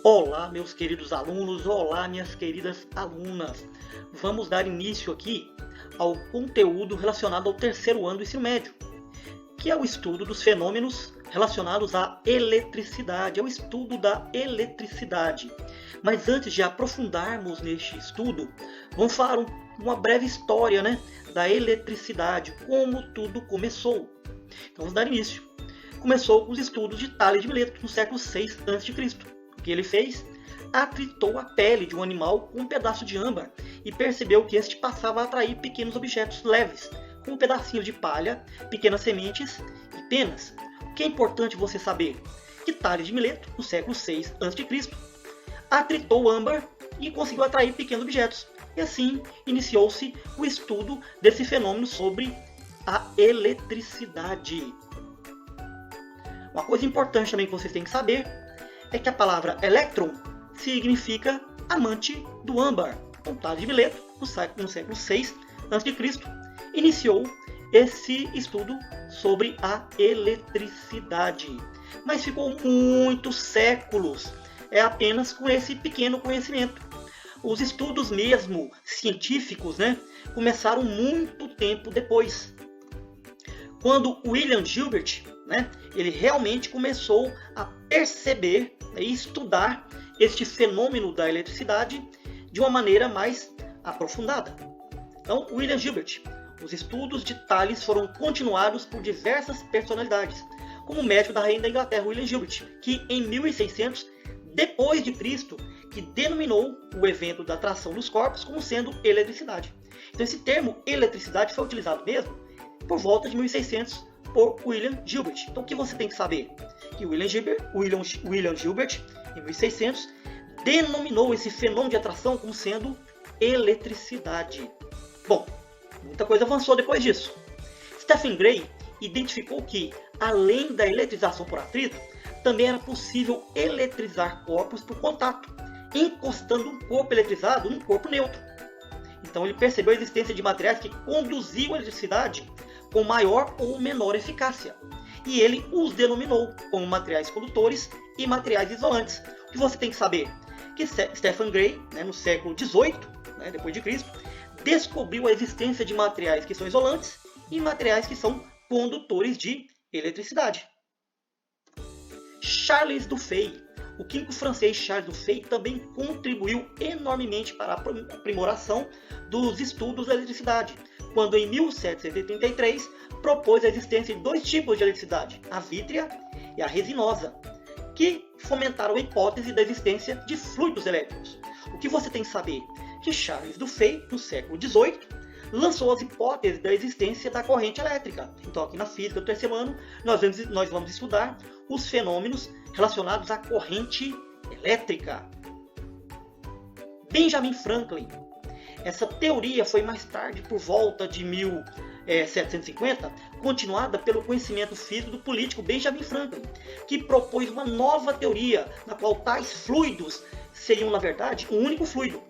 Olá, meus queridos alunos, olá, minhas queridas alunas. Vamos dar início aqui ao conteúdo relacionado ao terceiro ano do ensino médio, que é o estudo dos fenômenos relacionados à eletricidade, é o estudo da eletricidade. Mas antes de aprofundarmos neste estudo, vamos falar uma breve história, da eletricidade, como tudo começou. Então vamos dar início. Começou com os estudos de Tales de Mileto, no século VI a.C. O que ele fez? Atritou a pele de um animal com um pedaço de âmbar e percebeu que este passava a atrair pequenos objetos leves, como pedacinhos de palha, pequenas sementes e penas. O que é importante você saber? Que Tales de Mileto, no século VI a.C., atritou o âmbar e conseguiu atrair pequenos objetos. E assim iniciou-se o estudo desse fenômeno sobre a eletricidade. Uma coisa importante também que vocês têm que saber é que a palavra elétron significa amante do âmbar. Então, Tales de Mileto, no século VI a.C., iniciou esse estudo sobre a eletricidade. Mas ficou muitos séculos apenas com esse pequeno conhecimento. Os estudos mesmo científicos começaram muito tempo depois. Quando William Gilbert ele realmente começou a perceber e estudar este fenômeno da eletricidade de uma maneira mais aprofundada. Então, William Gilbert, os estudos de Thales foram continuados por diversas personalidades, como o médico da rainha da Inglaterra, William Gilbert, que em 1600 depois de Cristo, que denominou o evento da atração dos corpos como sendo eletricidade. Então, esse termo eletricidade foi utilizado mesmo por volta de 1600 por William Gilbert. Então, o que você tem que saber? Que William Gilbert, em 1600, denominou esse fenômeno de atração como sendo eletricidade. Bom, muita coisa avançou depois disso. Stephen Gray identificou que, além da eletrização por atrito, também era possível eletrizar corpos por contato, encostando um corpo eletrizado num corpo neutro. Então, ele percebeu a existência de materiais que conduziam a eletricidade com maior ou menor eficácia. E ele os denominou como materiais condutores e materiais isolantes. O que você tem que saber? Que Stephen Gray, no século XVIII, depois de Cristo, descobriu a existência de materiais que são isolantes e materiais que são condutores de eletricidade. Charles Dufay, o químico francês Charles Dufay, também contribuiu enormemente para a aprimoração dos estudos da eletricidade, quando em 1783 propôs a existência de dois tipos de eletricidade, a vítrea e a resinosa, que fomentaram a hipótese da existência de fluidos elétricos. O que você tem que saber? Que Charles Dufay, no século XVIII, lançou as hipóteses da existência da corrente elétrica. Então, aqui na física do terceiro ano, nós vamos estudar os fenômenos relacionados à corrente elétrica. Benjamin Franklin. Essa teoria foi mais tarde, por volta de 1750, continuada pelo conhecimento físico do político Benjamin Franklin, que propôs uma nova teoria, na qual tais fluidos seriam, na verdade, um único fluido.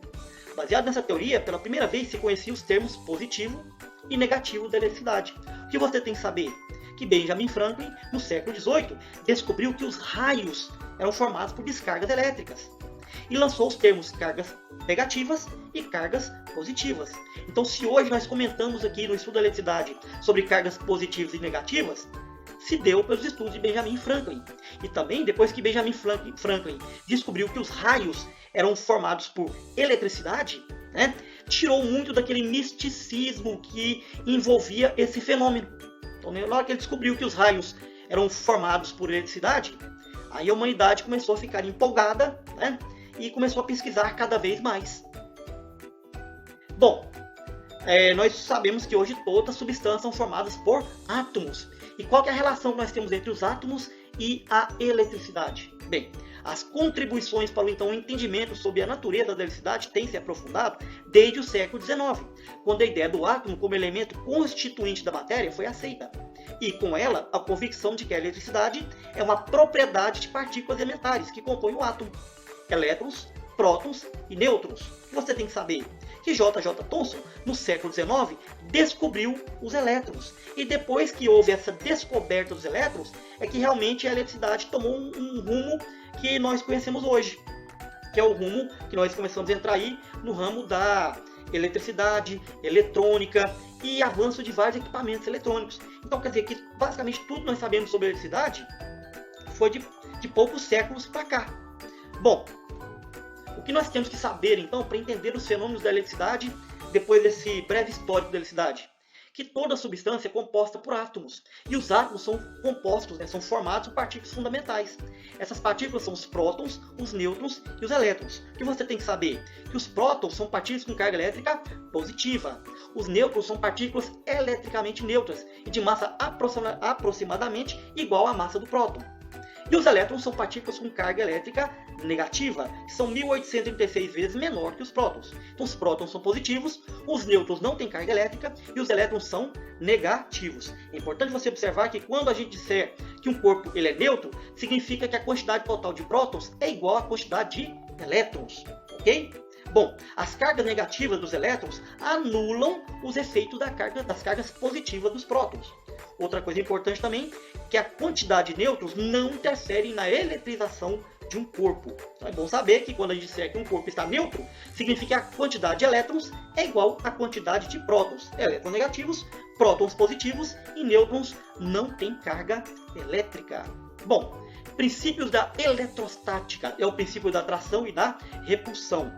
Baseado nessa teoria, pela primeira vez se conheciam os termos positivo e negativo da eletricidade. O que você tem que saber? Que Benjamin Franklin, no século XVIII, descobriu que os raios eram formados por descargas elétricas e lançou os termos cargas negativas e cargas positivas. Então, se hoje nós comentamos aqui no estudo da eletricidade sobre cargas positivas e negativas, se deu pelos estudos de Benjamin Franklin. E também, depois que Benjamin Franklin descobriu que os raios eram formados por eletricidade, tirou muito daquele misticismo que envolvia esse fenômeno. Então, na hora que ele descobriu que os raios eram formados por eletricidade, aí a humanidade começou a ficar empolgada, e começou a pesquisar cada vez mais. Bom, nós sabemos que hoje todas as substâncias são formadas por átomos. E qual que é a relação que nós temos entre os átomos e a eletricidade? Bem, as contribuições para o entendimento sobre a natureza da eletricidade têm se aprofundado desde o século XIX, quando a ideia do átomo como elemento constituinte da matéria foi aceita. E com ela, a convicção de que a eletricidade é uma propriedade de partículas elementares que compõem o átomo. Elétrons, prótons e nêutrons. Você tem que saber que J.J. Thomson, no século XIX, descobriu os elétrons. E depois que houve essa descoberta dos elétrons, é que realmente a eletricidade tomou um rumo que nós conhecemos hoje. que é o rumo que nós começamos a entrar aí no ramo da eletricidade, eletrônica e avanço de vários equipamentos eletrônicos. Então quer dizer que basicamente tudo que nós sabemos sobre eletricidade foi de poucos séculos para cá. Bom, o que nós temos que saber então para entender os fenômenos da eletricidade depois desse breve histórico da eletricidade? Que toda substância é composta por átomos. E os átomos são compostos, são formados por partículas fundamentais. Essas partículas são os prótons, os nêutrons e os elétrons. O que você tem que saber? Que os prótons são partículas com carga elétrica positiva. Os nêutrons são partículas eletricamente neutras e de massa aproximadamente igual à massa do próton. E os elétrons são partículas com carga elétrica negativa, que são 1836 vezes menor que os prótons. Então os prótons são positivos, os nêutrons não têm carga elétrica e os elétrons são negativos. É importante você observar que quando a gente disser que um corpo ele é neutro, significa que a quantidade total de prótons é igual à quantidade de elétrons, ok? Bom, as cargas negativas dos elétrons anulam os efeitos das cargas positivas dos prótons. Outra coisa importante também, que a quantidade de nêutrons não interfere na eletrização de um corpo. Então é bom saber que quando a gente disser que um corpo está neutro, significa que a quantidade de elétrons é igual à quantidade de prótons. Elétrons negativos, prótons positivos e nêutrons não têm carga elétrica. Bom, princípios da eletrostática é o princípio da atração e da repulsão.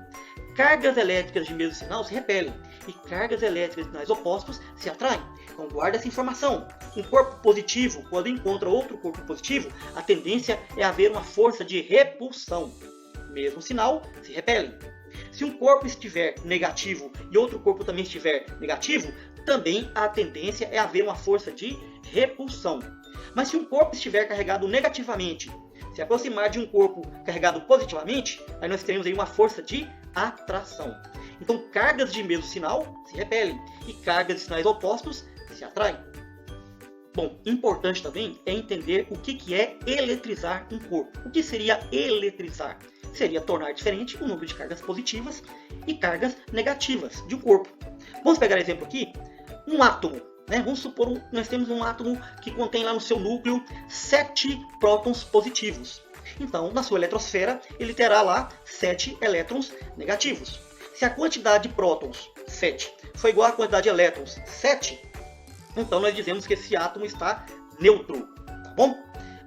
Cargas elétricas de mesmo sinal se repelem e cargas elétricas de sinais opostos se atraem. Então guarda essa informação. Um corpo positivo, quando encontra outro corpo positivo, a tendência é haver uma força de repulsão. Mesmo sinal, se repelem. Se um corpo estiver negativo e outro corpo também estiver negativo, também a tendência é haver uma força de repulsão. Mas se um corpo estiver carregado negativamente, se aproximar de um corpo carregado positivamente, aí nós teremos aí uma força de atração. Então cargas de mesmo sinal se repelem e cargas de sinais opostos se atraem. Bom, importante também é entender o que é eletrizar um corpo. O que seria eletrizar? Seria tornar diferente o número de cargas positivas e cargas negativas de um corpo. Vamos pegar exemplo aqui, um átomo. Vamos supor que nós temos um átomo que contém lá no seu núcleo 7 prótons positivos. Então, na sua eletrosfera, ele terá lá 7 elétrons negativos. Se a quantidade de prótons, 7, for igual à quantidade de elétrons, 7, então nós dizemos que esse átomo está neutro. Tá bom?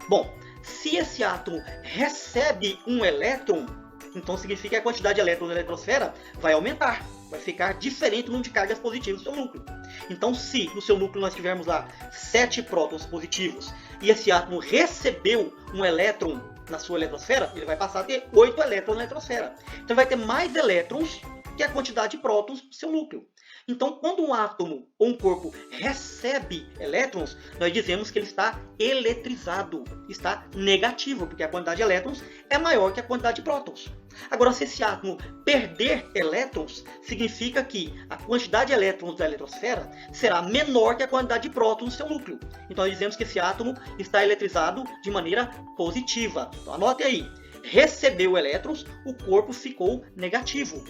Bom, se esse átomo recebe um elétron, então significa que a quantidade de elétrons na eletrosfera vai aumentar. Vai ficar diferente do número de cargas positivas do seu núcleo. Então, se no seu núcleo nós tivermos lá 7 prótons positivos e esse átomo recebeu um elétron na sua eletrosfera, ele vai passar a ter 8 elétrons na eletrosfera. Então, vai ter mais elétrons que a quantidade de prótons do seu núcleo. Então, quando um átomo ou um corpo recebe elétrons, nós dizemos que ele está eletrizado, está negativo, porque a quantidade de elétrons é maior que a quantidade de prótons. Agora, se esse átomo perder elétrons, significa que a quantidade de elétrons da eletrosfera será menor que a quantidade de prótons do seu núcleo. Então, nós dizemos que esse átomo está eletrizado de maneira positiva. Então, anote aí, recebeu elétrons, o corpo ficou negativo.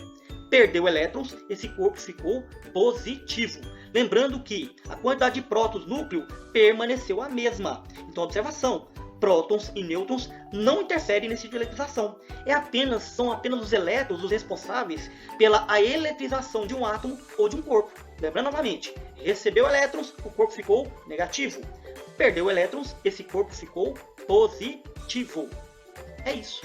Perdeu elétrons, esse corpo ficou positivo. Lembrando que a quantidade de prótons do núcleo permaneceu a mesma. Então, observação, prótons e nêutrons não interferem nesse tipo de eletrização. São apenas os elétrons os responsáveis pela eletrização de um átomo ou de um corpo. Lembrando novamente, recebeu elétrons, o corpo ficou negativo. Perdeu elétrons, esse corpo ficou positivo. É isso.